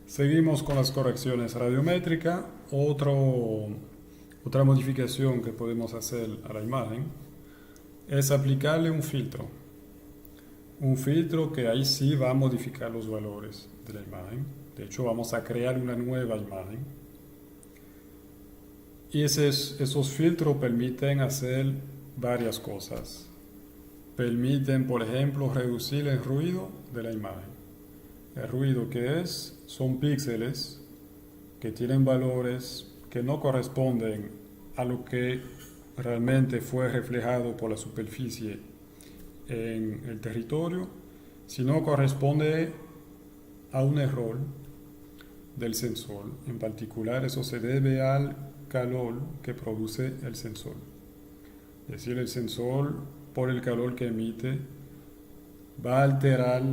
Seguimos con las correcciones radiométricas. Otra modificación que podemos hacer a la imagen es aplicarle un filtro. Un filtro que ahí sí va a modificar los valores de la imagen. De hecho, vamos a crear una nueva imagen. Y esos filtros permiten hacer varias cosas. Permiten, por ejemplo, reducir el ruido de la imagen. El ruido que son píxeles que tienen valores que no corresponden a lo que realmente fue reflejado por la superficie en el territorio, sino corresponde a un error del sensor. En particular, eso se debe al calor que produce el sensor. Es decir, el sensor, por el calor que emite, va a alterar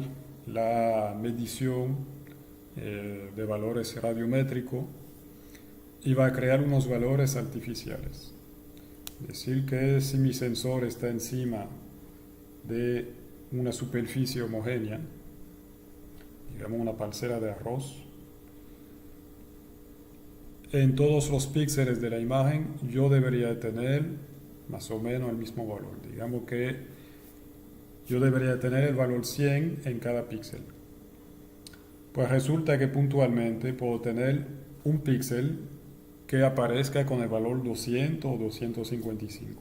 la medición de valores radiométricos y va a crear unos valores artificiales. Es decir, que si mi sensor está encima de una superficie homogénea, digamos una parcela de arroz, en todos los píxeles de la imagen yo debería tener más o menos el mismo valor. Digamos que yo debería tener el valor 100 en cada píxel. Pues resulta que puntualmente puedo tener un píxel que aparezca con el valor 200 o 255.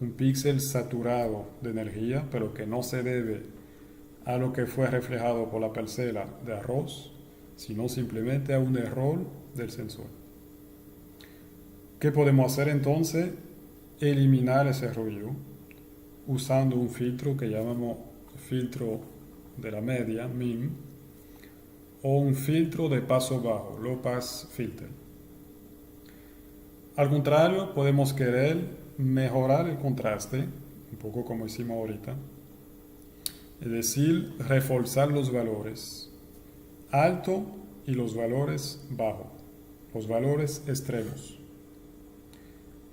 Un píxel saturado de energía, pero que no se debe a lo que fue reflejado por la parcela de arroz, sino simplemente a un error del sensor. ¿Qué podemos hacer entonces? Eliminar ese ruido usando un filtro que llamamos filtro de la media, min, o un filtro de paso bajo, low pass filter. Al contrario, podemos querer mejorar el contraste, un poco como hicimos ahorita, es decir, reforzar los valores alto y los valores bajo, los valores extremos.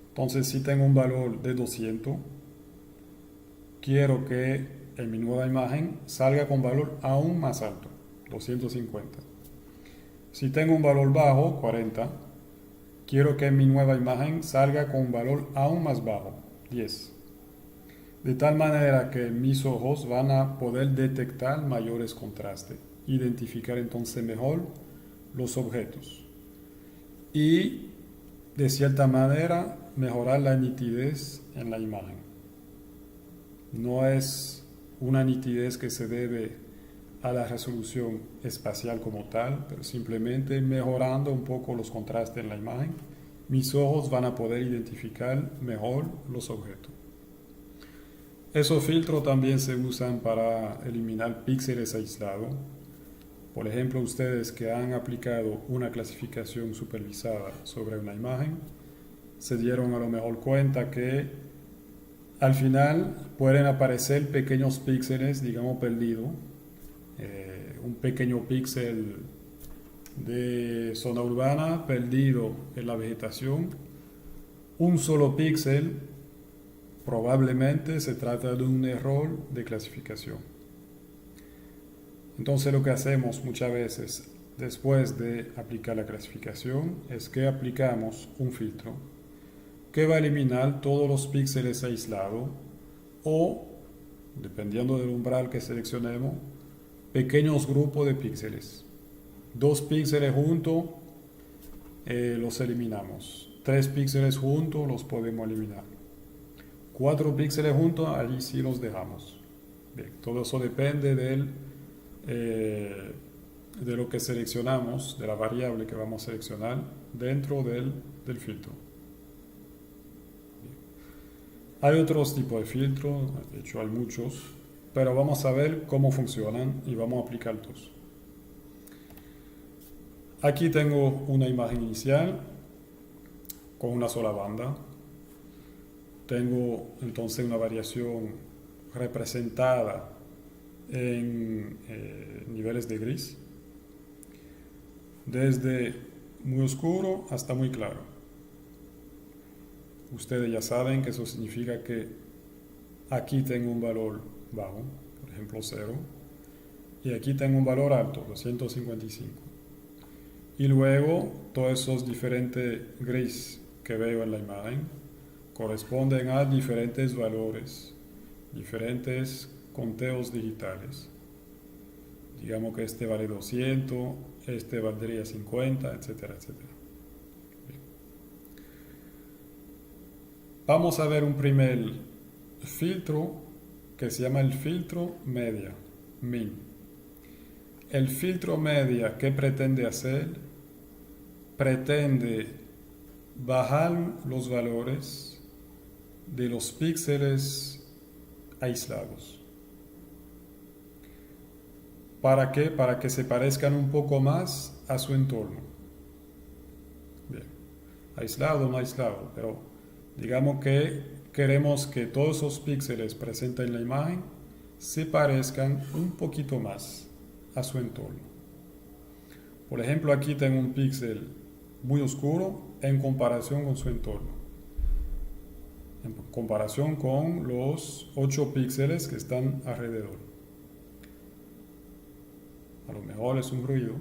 Entonces, si tengo un valor de 200, quiero que en mi nueva imagen salga con valor aún más alto, 250. Si tengo un valor bajo, 40, quiero que en mi nueva imagen salga con un valor aún más bajo, 10. De tal manera que mis ojos van a poder detectar mayores contrastes, identificar entonces mejor los objetos y, de cierta manera, mejorar la nitidez en la imagen. No es una nitidez que se debe a la resolución espacial como tal, pero simplemente mejorando un poco los contrastes en la imagen, mis ojos van a poder identificar mejor los objetos. Esos filtros también se usan para eliminar píxeles aislados. Por ejemplo, ustedes que han aplicado una clasificación supervisada sobre una imagen, se dieron a lo mejor cuenta que al final pueden aparecer pequeños píxeles, digamos perdidos, un pequeño píxel de zona urbana perdido en la vegetación, un solo píxel, probablemente se trata de un error de clasificación. Entonces lo que hacemos muchas veces después de aplicar la clasificación es que aplicamos un filtro que va a eliminar todos los píxeles aislados o, dependiendo del umbral que seleccionemos, pequeños grupos de píxeles. 2 píxeles juntos los eliminamos. 3 píxeles juntos los podemos eliminar. 4 píxeles juntos, allí sí los dejamos. Bien, todo eso depende de lo que seleccionamos, de la variable que vamos a seleccionar dentro del filtro. Hay otros tipos de filtros, de hecho hay muchos, pero vamos a ver cómo funcionan y vamos a aplicar dos. Aquí tengo una imagen inicial con una sola banda. Tengo entonces una variación representada en niveles de gris, desde muy oscuro hasta muy claro. Ustedes ya saben que eso significa que aquí tengo un valor bajo, por ejemplo 0, y aquí tengo un valor alto, 255. Y luego todos esos diferentes grises que veo en la imagen corresponden a diferentes valores, diferentes conteos digitales. Digamos que este vale 200, este valdría 50, etcétera, etcétera. Bien. Vamos a ver un primer filtro que se llama el filtro media, min. El filtro media, ¿qué pretende hacer? Pretende bajar los valores de los píxeles aislados. ¿Para qué? Para que se parezcan un poco más a su entorno. Bien, aislado o no aislado, pero digamos que queremos que todos esos píxeles presentes en la imagen se parezcan un poquito más a su entorno. Por ejemplo, aquí tengo un píxel muy oscuro en comparación con su entorno. En comparación con los 8 píxeles que están alrededor. A lo mejor es un ruido.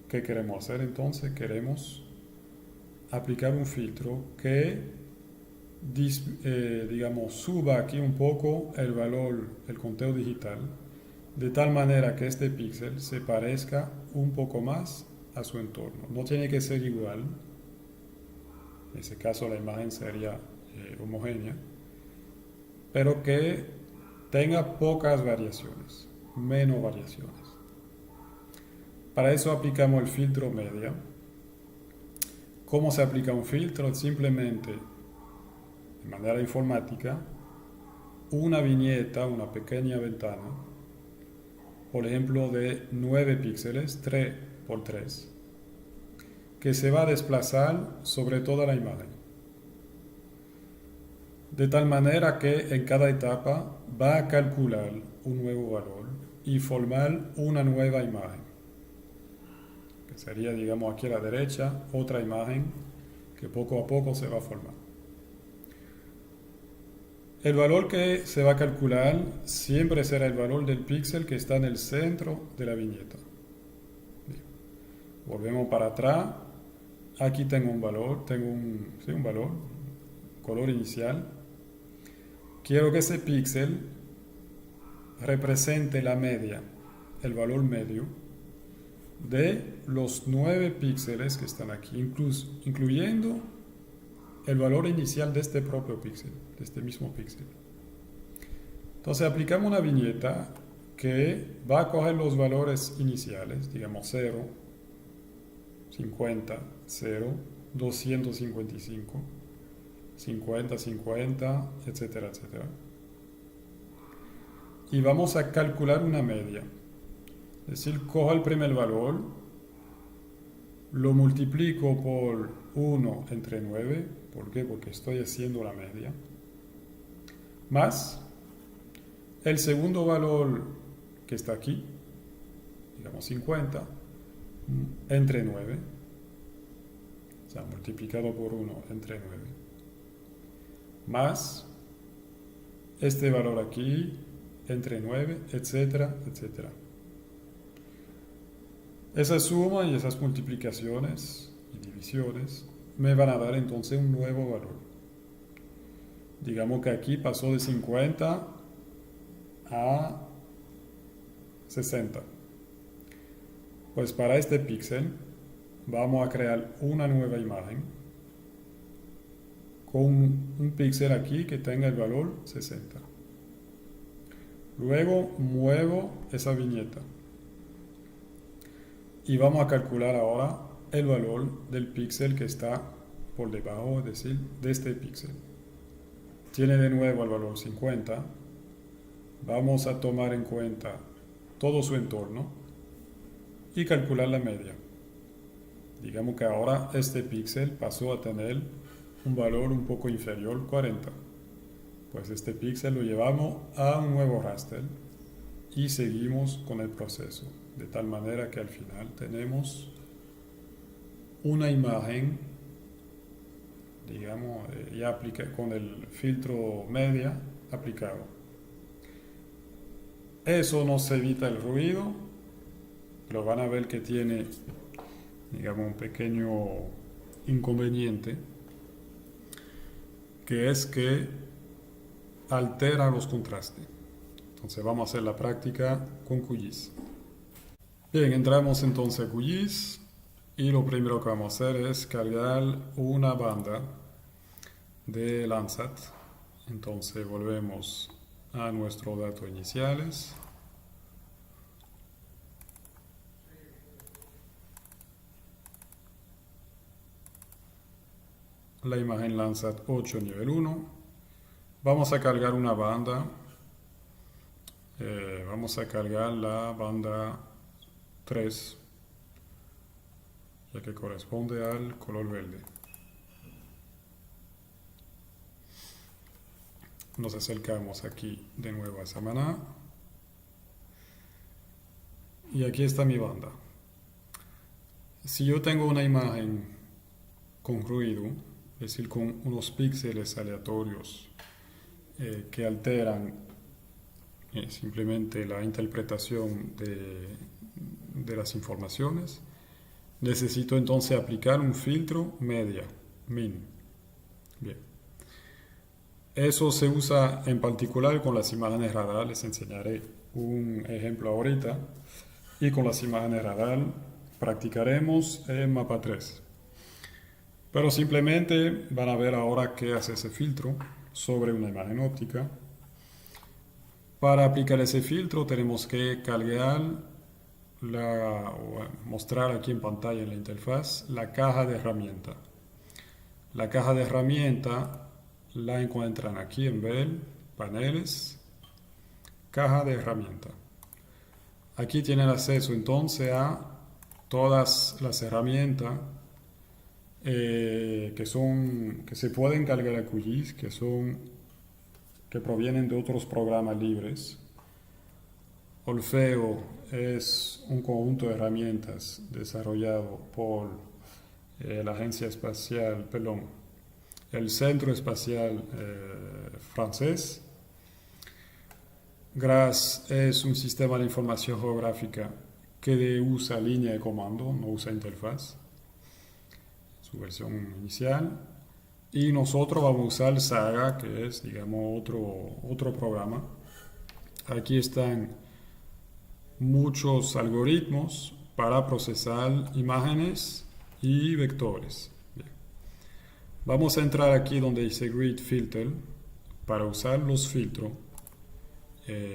¿Qué queremos hacer entonces? Queremos aplicar un filtro que digamos, suba aquí un poco el valor, el conteo digital, de tal manera que este píxel se parezca un poco más a su entorno. No tiene que ser igual, en ese caso la imagen sería homogénea, pero que tenga pocas variaciones, menos variaciones. Para eso aplicamos el filtro media. ¿Cómo se aplica un filtro? Simplemente, de manera informática, una viñeta, una pequeña ventana, por ejemplo de 9 píxeles, 3 por 3, que se va a desplazar sobre toda la imagen. De tal manera que en cada etapa va a calcular un nuevo valor y formar una nueva imagen. Que sería, digamos, aquí a la derecha, otra imagen que poco a poco se va a formar. El valor que se va a calcular siempre será el valor del píxel que está en el centro de la viñeta. Bien. Volvemos para atrás. Aquí tengo un valor, un valor, color inicial. Quiero que ese píxel represente la media, el valor medio de los 9 píxeles que están aquí, incluyendo el valor inicial de este propio píxel, de este mismo píxel. Entonces aplicamos una viñeta que va a coger los valores iniciales, digamos 0, 50, 0, 255, 50, 50, etcétera, etcétera. Y vamos a calcular una media. Es decir, cojo el primer valor, lo multiplico por 1 entre 9, ¿por qué? Porque estoy haciendo la media, más el segundo valor que está aquí, digamos 50, entre 9, o sea, multiplicado por 1 entre 9, más este valor aquí, entre 9, etcétera, etcétera. Esa suma y esas multiplicaciones y divisiones me van a dar entonces un nuevo valor. Digamos que aquí pasó de 50 a 60. Pues para este píxel vamos a crear una nueva imagen con un píxel aquí que tenga el valor 60. Luego muevo esa viñeta y vamos a calcular ahora el valor del píxel que está por debajo, es decir, de este píxel. Tiene de nuevo el valor 50. Vamos a tomar en cuenta todo su entorno y calcular la media. Digamos que ahora este píxel pasó a tener un valor un poco inferior, 40. Pues este píxel lo llevamos a un nuevo raster y seguimos con el proceso, de tal manera que al final tenemos una imagen, digamos, ya aplica con el filtro media aplicado. Eso nos evita el ruido pero van a ver que tiene, digamos, un pequeño inconveniente, que es que altera los contrastes. Entonces vamos a hacer la práctica con QGIS. Bien, entramos entonces a QGIS y lo primero que vamos a hacer es cargar una banda de Landsat. Entonces volvemos a nuestros datos iniciales. La imagen Landsat 8 nivel 1. Vamos a cargar una banda. Vamos a cargar la banda 3, ya que corresponde al color verde. Nos acercamos aquí de nuevo a Samaná. Y aquí está mi banda. Si yo tengo una imagen con ruido, es decir, con unos píxeles aleatorios que alteran simplemente la interpretación de las informaciones, necesito entonces aplicar un filtro media, min. Bien. Eso se usa en particular con las imágenes radar, les enseñaré un ejemplo ahorita, y con las imágenes radar practicaremos en mapa 3. Pero simplemente van a ver ahora qué hace ese filtro sobre una imagen óptica. Para aplicar ese filtro tenemos que cargar mostrar aquí en pantalla en la interfaz la caja de herramienta. La caja de herramienta la encuentran aquí en ver, paneles, caja de herramienta. Aquí tienen acceso entonces a todas las herramientas que se pueden cargar a QGIS, que provienen de otros programas libres. Orfeo es un conjunto de herramientas desarrollado por la Agencia Espacial, perdón, el Centro Espacial francés. GRASS es un sistema de información geográfica que usa línea de comando, no usa interfaz, su versión inicial. Y nosotros vamos a usar Saga, que es, digamos, otro programa. Aquí están muchos algoritmos para procesar imágenes y vectores. Bien. Vamos a entrar aquí donde dice Grid Filter para usar los filtros,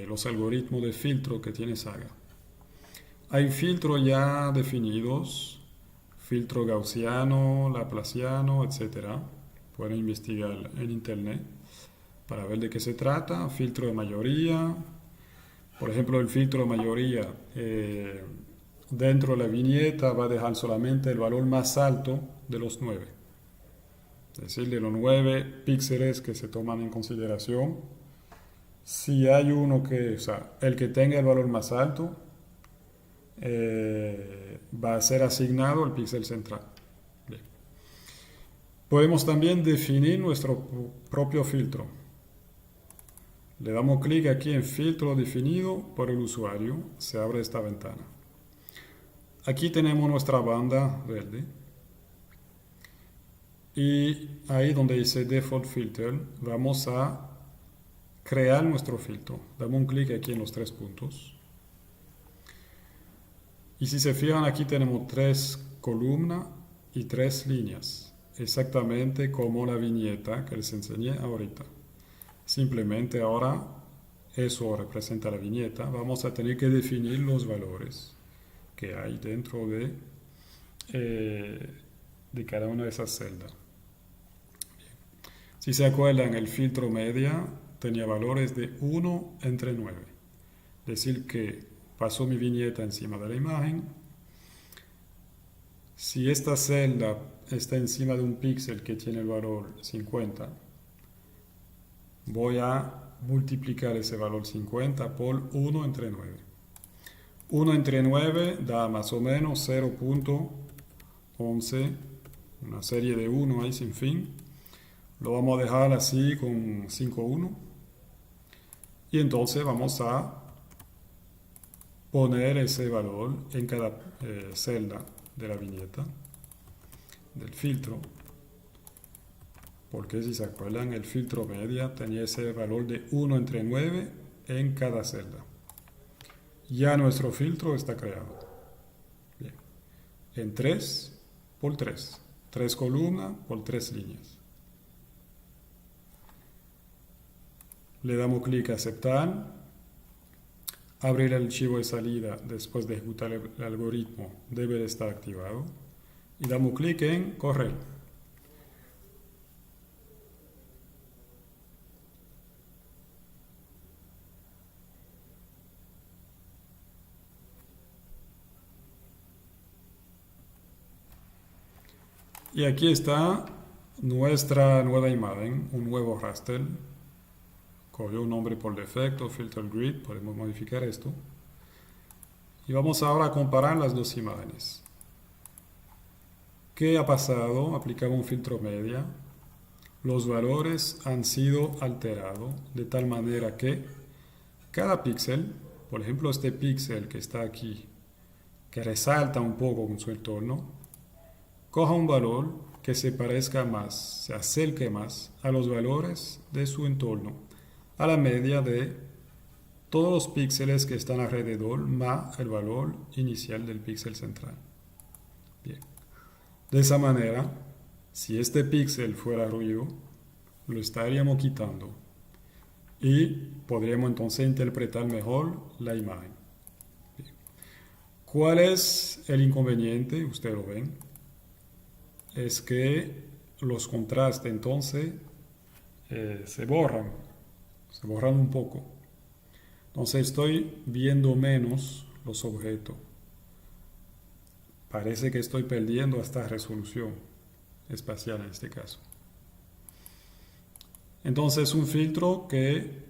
los algoritmos de filtro que tiene Saga. Hay filtros ya definidos, filtro gaussiano, laplaciano, etc. Pueden investigar en internet para ver de qué se trata. Filtro de mayoría. Por ejemplo, el filtro de mayoría dentro de la viñeta va a dejar solamente el valor más alto de los 9. Es decir, de los 9 píxeles que se toman en consideración. Si hay uno el que tenga el valor más alto, va a ser asignado al píxel central. Bien. Podemos también definir nuestro propio filtro. Le damos clic aquí en filtro definido por el usuario, se abre esta ventana. Aquí tenemos nuestra banda verde y ahí donde dice Default Filter vamos a crear nuestro filtro. Damos un clic aquí en los 3 puntos. Y si se fijan aquí tenemos 3 columnas y 3 líneas, exactamente como la viñeta que les enseñé ahorita. Simplemente ahora eso representa la viñeta. Vamos a tener que definir los valores que hay dentro de cada una de esas celdas. Bien. Si se acuerdan, el filtro media tenía valores de 1 entre 9. Es decir, que paso mi viñeta encima de la imagen. Si esta celda está encima de un píxel que tiene el valor 50, voy a multiplicar ese valor 50 por 1 entre 9. 1 entre 9 da más o menos 0.11, una serie de 1 ahí sin fin. Lo vamos a dejar así con 5,1. Y entonces vamos a poner ese valor en cada celda de la viñeta, del filtro, porque si se acuerdan, el filtro media tenía ese valor de 1 entre 9 en cada celda. Ya nuestro filtro está creado. Bien. En 3 por 3. 3 columnas por 3 líneas. Le damos clic a aceptar. Abrir el archivo de salida después de ejecutar el algoritmo debe de estar activado. Y damos clic en correr. Y aquí está nuestra nueva imagen, un nuevo raster. Cogió un nombre por defecto, filter grid, podemos modificar esto. Y vamos ahora a comparar las dos imágenes. ¿Qué ha pasado? Aplicamos un filtro media. Los valores han sido alterados de tal manera que cada píxel, por ejemplo este píxel que está aquí, que resalta un poco con su entorno, coja un valor que se parezca más, se acerque más a los valores de su entorno, a la media de todos los píxeles que están alrededor más el valor inicial del píxel central. Bien. De esa manera, si este píxel fuera ruido, lo estaríamos quitando y podríamos entonces interpretar mejor la imagen. Bien. ¿Cuál es el inconveniente? Ustedes lo ven. Es que los contrastes entonces se borran un poco. Entonces estoy viendo menos los objetos. Parece que estoy perdiendo hasta resolución espacial en este caso. Entonces un filtro que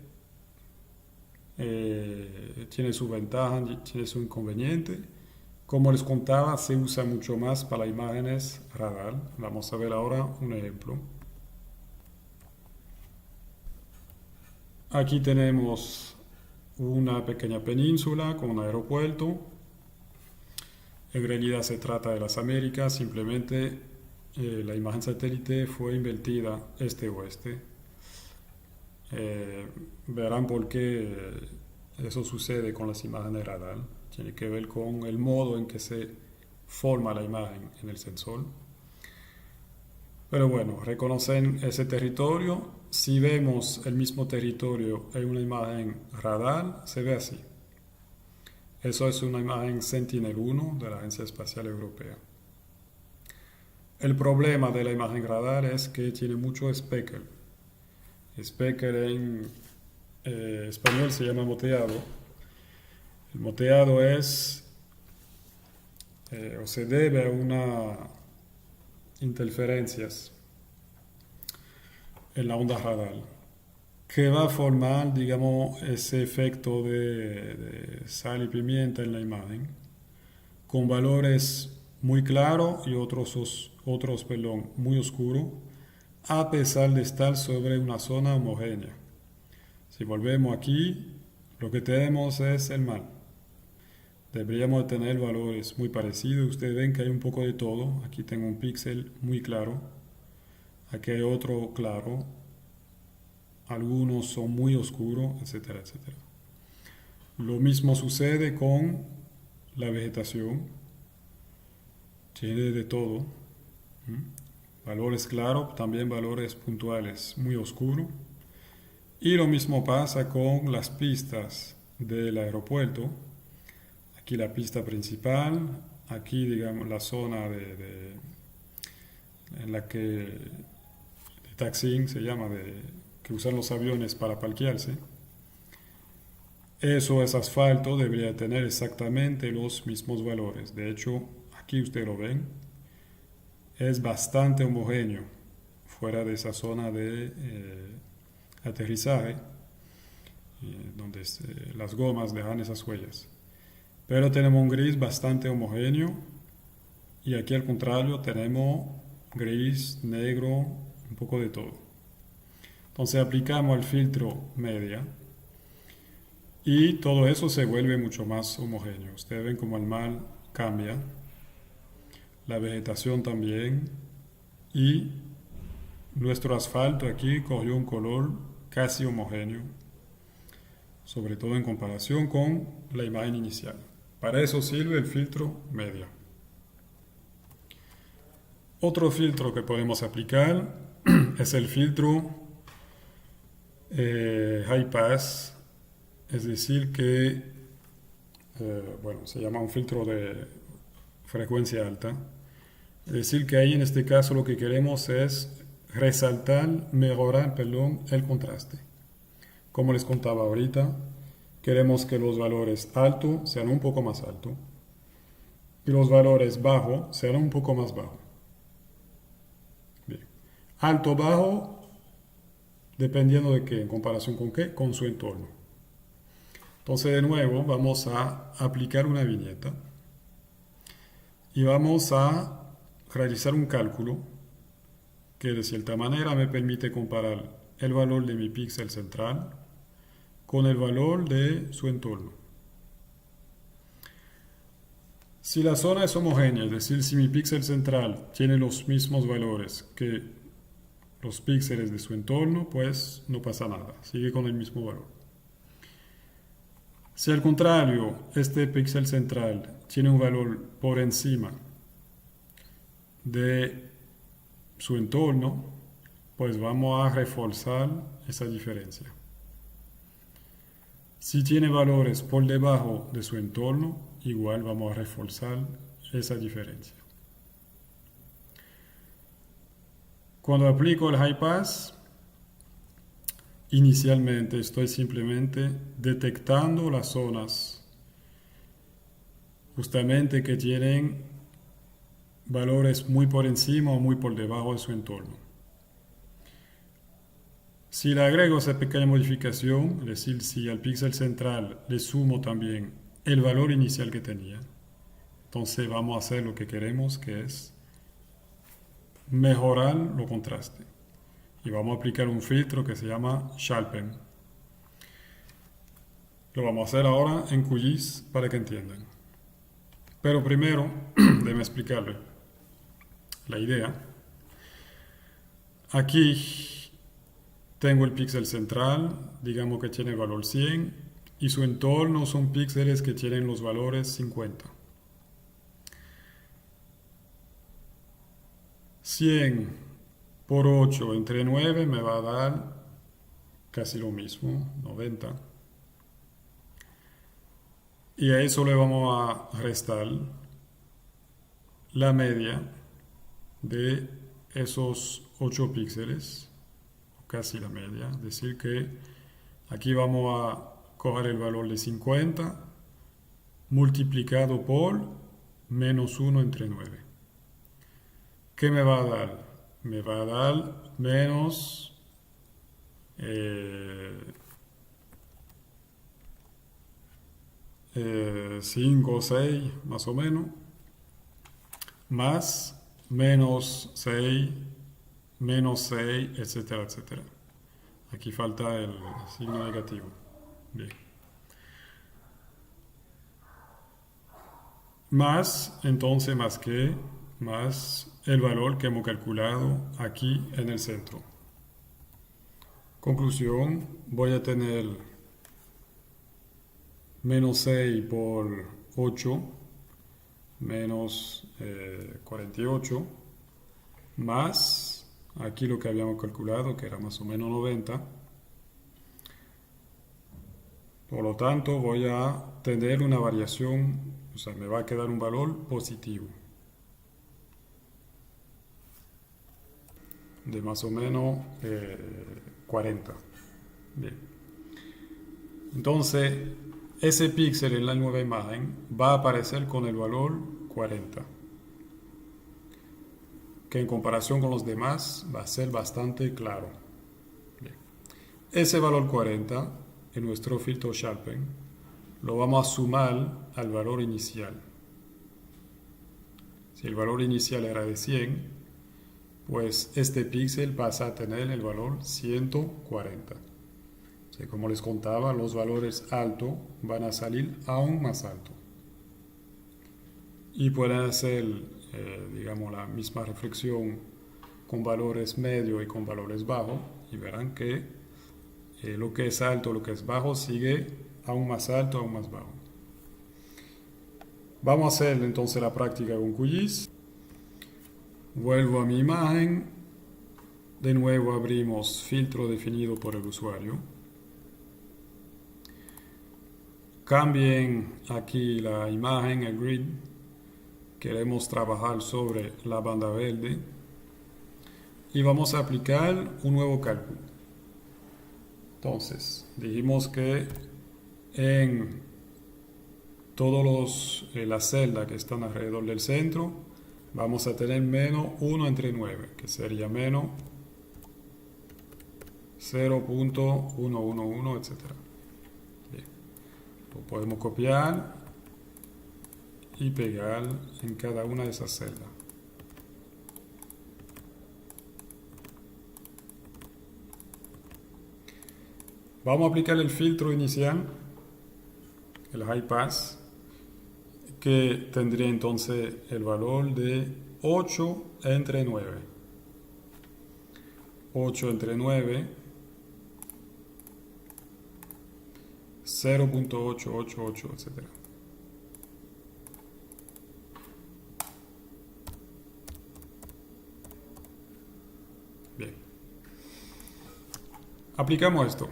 tiene su ventaja, tiene su inconveniente. Como les contaba, se usa mucho más para imágenes radar. Vamos a ver ahora un ejemplo. Aquí tenemos una pequeña península con un aeropuerto. En realidad se trata de las Américas, simplemente la imagen satélite fue invertida este-oeste. Verán por qué eso sucede con las imágenes radar. Tiene que ver con el modo en que se forma la imagen en el sensor. Pero bueno, reconocen ese territorio. Si vemos el mismo territorio en una imagen radar, se ve así. Eso es una imagen Sentinel-1 de la Agencia Espacial Europea. El problema de la imagen radar es que tiene mucho speckle. Speckle en español se llama moteado. El moteado es o se debe a unas interferencias en la onda radar que va a formar, digamos, ese efecto de sal y pimienta en la imagen con valores muy claros y otros muy oscuros, a pesar de estar sobre una zona homogénea. Si volvemos aquí, lo que tenemos es el mar. Deberíamos tener valores muy parecidos. Ustedes ven que hay un poco de todo. Aquí tengo un píxel muy claro. Aquí hay otro claro. Algunos son muy oscuros, etcétera, etcétera. Lo mismo sucede con la vegetación. Tiene de todo. Valores claros, también valores puntuales muy oscuros. Y lo mismo pasa con las pistas del aeropuerto. Aquí la pista principal, aquí digamos la zona en la que de taxiing se llama, que usan los aviones para parquearse. Eso es asfalto, debería tener exactamente los mismos valores. De hecho, aquí ustedes lo ven, es bastante homogéneo fuera de esa zona de aterrizaje, donde las gomas dejan esas huellas. Pero tenemos un gris bastante homogéneo y aquí al contrario tenemos gris, negro, un poco de todo. Entonces aplicamos el filtro media Y todo eso se vuelve mucho más homogéneo. Ustedes ven como el mar cambia, la vegetación también, y nuestro asfalto aquí cogió un color casi homogéneo, sobre todo en comparación con la imagen inicial. Para eso sirve el filtro media. Otro filtro que podemos aplicar es el filtro high pass, es decir que, bueno, se llama un filtro de frecuencia alta. Es decir que ahí en este caso lo que queremos es mejorar, perdón, el contraste. Como les contaba ahorita, queremos que los valores altos sean un poco más altos y los valores bajos sean un poco más bajos. Bien. Alto, bajo, dependiendo de qué, en comparación con qué, con su entorno. Entonces de nuevo vamos a aplicar una viñeta y vamos a realizar un cálculo que de cierta manera me permite comparar el valor de mi píxel central con el valor de su entorno. Si la zona es homogénea, es decir, si mi píxel central tiene los mismos valores que los píxeles de su entorno, pues no pasa nada, sigue con el mismo valor. Si al contrario, este píxel central tiene un valor por encima de su entorno, pues vamos a reforzar esa diferencia. Si tiene valores por debajo de su entorno, igual vamos a reforzar esa diferencia. Cuando aplico el high pass, inicialmente estoy simplemente detectando las zonas justamente que tienen valores muy por encima o muy por debajo de su entorno. Si le agrego esa pequeña modificación, es decir, si al píxel central le sumo también el valor inicial que tenía, entonces vamos a hacer lo que queremos, que es mejorar los contrastes. Y vamos a aplicar un filtro que se llama Sharpen. Lo vamos a hacer ahora en QGIS para que entiendan. Pero primero, déjenme explicarles la idea. Aquí tengo el píxel central, digamos que tiene el valor 100, y su entorno son píxeles que tienen los valores 50. 100 por 8 entre 9 me va a dar casi lo mismo, 90. Y a eso le vamos a restar la media de esos 8 píxeles, casi la media. Es decir que aquí vamos a coger el valor de 50 multiplicado por menos 1 entre 9. ¿Qué me va a dar? Me va a dar menos 5 o 6 más o menos, más menos 6, menos 6, etcétera, etcétera. Aquí falta el signo negativo. Bien. Más, entonces, más el valor que hemos calculado aquí en el centro. Conclusión, voy a tener menos 6 por 8, menos 48, más aquí lo que habíamos calculado, que era más o menos 90. Por lo tanto, voy a tener una variación, o sea, me va a quedar un valor positivo de más o menos 40. Bien. Entonces, ese píxel en la nueva imagen va a aparecer con el valor 40, que en comparación con los demás va a ser bastante claro. Bien. Ese valor 40 en nuestro filtro Sharpen lo vamos a sumar al valor inicial. Si el valor inicial era de 100, pues este píxel pasa a tener el valor 140. Sí, como les contaba, los valores altos van a salir aún más altos. Y pueden hacer, digamos, la misma reflexión con valores medios y con valores bajos y verán que lo que es alto, lo que es bajo, sigue aún más alto, aún más bajo. Vamos a hacer entonces la práctica con QGIS. Vuelvo a mi imagen. De nuevo abrimos filtro definido por el usuario. Cambien aquí la imagen, el grid. Queremos trabajar sobre la banda verde. Y vamos a aplicar un nuevo cálculo. Entonces, dijimos que en todas las celdas que están alrededor del centro, vamos a tener menos 1 entre 9, que sería menos 0.111, etc. Bien. Lo podemos copiar y pegar en cada una de esas celdas. Vamos a aplicar el filtro inicial, el high pass, que tendría entonces el valor de 8 entre 9. 8 entre 9, 0.888, etc. Bien. Aplicamos esto.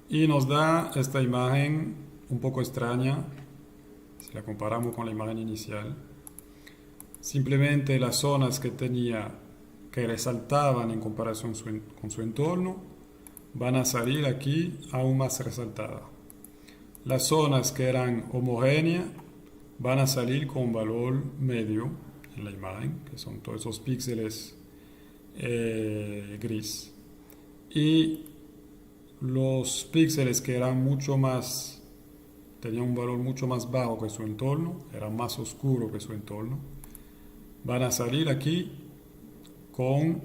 Y nos da esta imagen un poco extraña, si la comparamos con la imagen inicial. Simplemente las zonas que tenía, que resaltaban en comparación con su entorno, van a salir aquí aún más resaltadas. Las zonas que eran homogéneas van a salir con valor medio en la imagen, que son todos esos píxeles gris. Y los píxeles que eran tenían un valor mucho más bajo que su entorno, eran más oscuros que su entorno, van a salir aquí con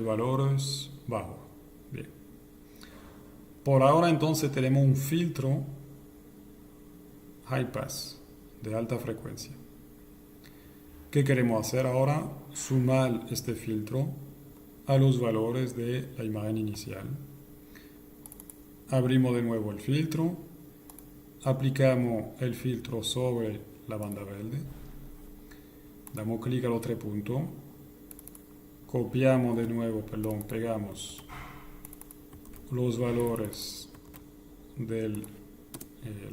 valores bajos. Bien. Por ahora entonces tenemos un filtro high pass de alta frecuencia. ¿Qué queremos hacer ahora? Sumar este filtro a los valores de la imagen inicial. Abrimos de nuevo el filtro, aplicamos el filtro sobre la banda verde, damos clic a los tres puntos, copiamos de nuevo, pegamos los valores de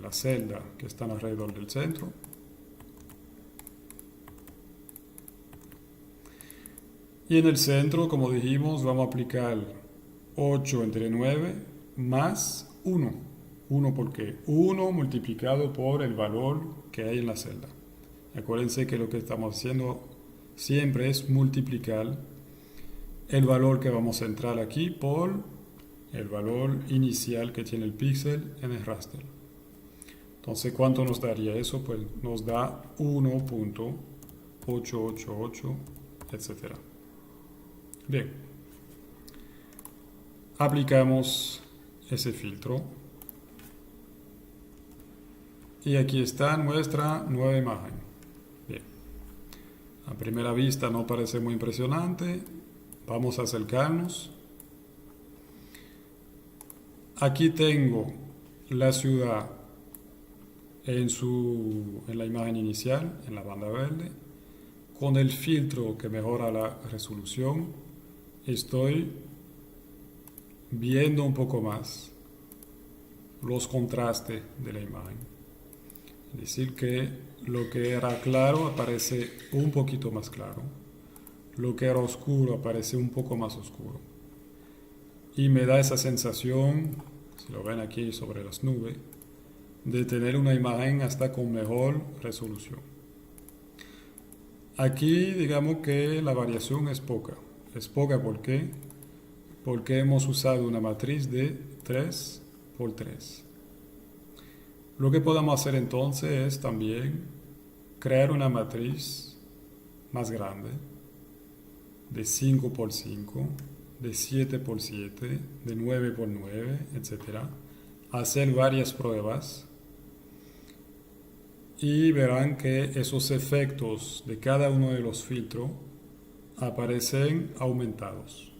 la celda que están alrededor del centro. Y en el centro, como dijimos, vamos a aplicar 8 entre 9 más 1. 1 porque 1 multiplicado por el valor que hay en la celda. Acuérdense que lo que estamos haciendo siempre es multiplicar el valor que vamos a entrar aquí por el valor inicial que tiene el píxel en el raster. Entonces, ¿cuánto nos daría eso? Pues nos da 1.888, etc. Bien. Aplicamos ese filtro y aquí está nuestra nueva imagen. Bien. A primera vista no parece muy impresionante. Vamos a acercarnos. Aquí tengo la ciudad en la imagen inicial, en la banda verde. Con el filtro que mejora la resolución, estoy viendo un poco más los contrastes de la imagen. Es decir, que lo que era claro aparece un poquito más claro, lo que era oscuro aparece un poco más oscuro. Y me da esa sensación, si lo ven aquí sobre las nubes, de tener una imagen hasta con mejor resolución. Aquí digamos que la variación es poca. Es poca porque hemos usado una matriz de 3 por 3. Lo que podemos hacer entonces es también crear una matriz más grande, de 5 por 5, de 7 por 7, de 9 por 9, etc. Hacer varias pruebas y verán que esos efectos de cada uno de los filtros aparecen aumentados.